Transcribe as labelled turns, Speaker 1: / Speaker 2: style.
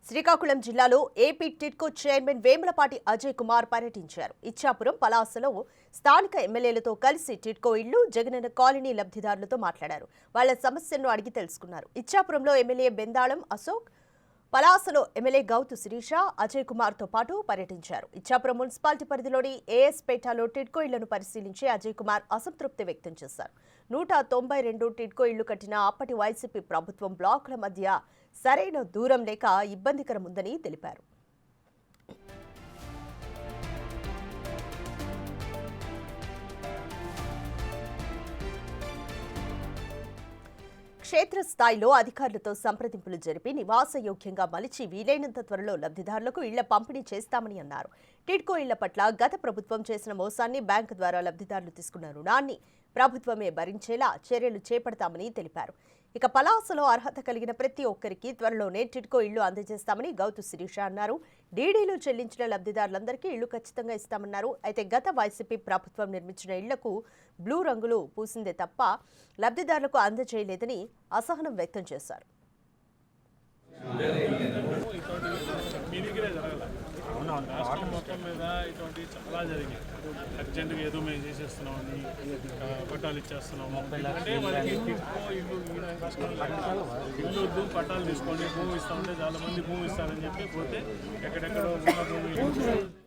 Speaker 1: శ్రీకాకుళం జిల్లాలో AP TIDCO chairman Vemulapati Ajay Kumar పర్యటించారు. ఇచ్చాపురం, పలాసలో స్థానిక ఎమ్మెల్యేలతో కలిసి టిడ్కో ఇళ్లు, జగనన్న కాలనీ లబ్ధిదారులతో మాట్లాడారు. వాళ్ల సమస్యలను అడిగి తెలుసుకున్నారు. ఇచ్చాపురంలో ఎమ్మెల్యే బెందాళం అశోక్, పలాసలో ఎమ్మెల్యే గౌతు శిరీష, అజయ్ కుమార్తో పాటు పర్యటించారు. ఇచ్చాపురం మున్సిపాలిటీ పరిధిలోని ఏఎస్ పేటలో టిడ్కో ఇళ్లను పరిశీలించి అజయ్ కుమార్ అసంతృప్తి వ్యక్తం చేశారు. 192 టిడ్కో ఇళ్లు కట్టిన అప్పటి వైసీపీ ప్రభుత్వం బ్లాకుల మధ్య సరైన దూరం లేక ఇబ్బందికరముందని తెలిపారు. క్షేత్రస్థాయిలో అధికారులతో సంప్రదింపులు జరిపి నివాసయోగ్యంగా మలిచి వీలైనంత త్వరలో లబ్ధిదారులకు ఇళ్ల పంపిణీ చేస్తామని అన్నారు. టిడ్కో ఇళ్ల పట్ల గత ప్రభుత్వం చేసిన మోసాన్ని, బ్యాంకు ద్వారా లబ్ధిదారులు తీసుకున్న రుణాన్ని ప్రభుత్వమే భరించేలా చర్యలు చేపడతామని తెలిపారు. ఇక పలాసలో అర్హత కలిగిన ప్రతి ఒక్కరికి త్వరలోనే టిడ్కో ఇళ్లు అందజేస్తామని గౌతు శిరీష అన్నారు. డీడీలు చెల్లించిన లబ్ధిదారులందరికీ ఇళ్లు ఖచ్చితంగా ఇస్తామన్నారు. అయితే గత వైసీపీ ప్రభుత్వం నిర్మించిన ఇళ్లకు బ్లూ రంగులు పూసిందే తప్ప లబ్ధిదారులకు అందజేయలేదని అసహనం వ్యక్తం చేశారు.
Speaker 2: రాష్ట్రం మొత్తం మీద ఇటువంటి చాలా జరిగాయి. అర్జెంటుగా ఏదో మేము చేసేస్తున్నామని పట్టాలు ఇచ్చేస్తున్నాము అంటే వాళ్ళకి ఇల్లు వద్దు, పట్టాలు తీసుకోండి, భూమి ఇస్తామంటే చాలా మంది భూమి ఇస్తారని చెప్పి పోతే ఎక్కడెక్కడో భూమి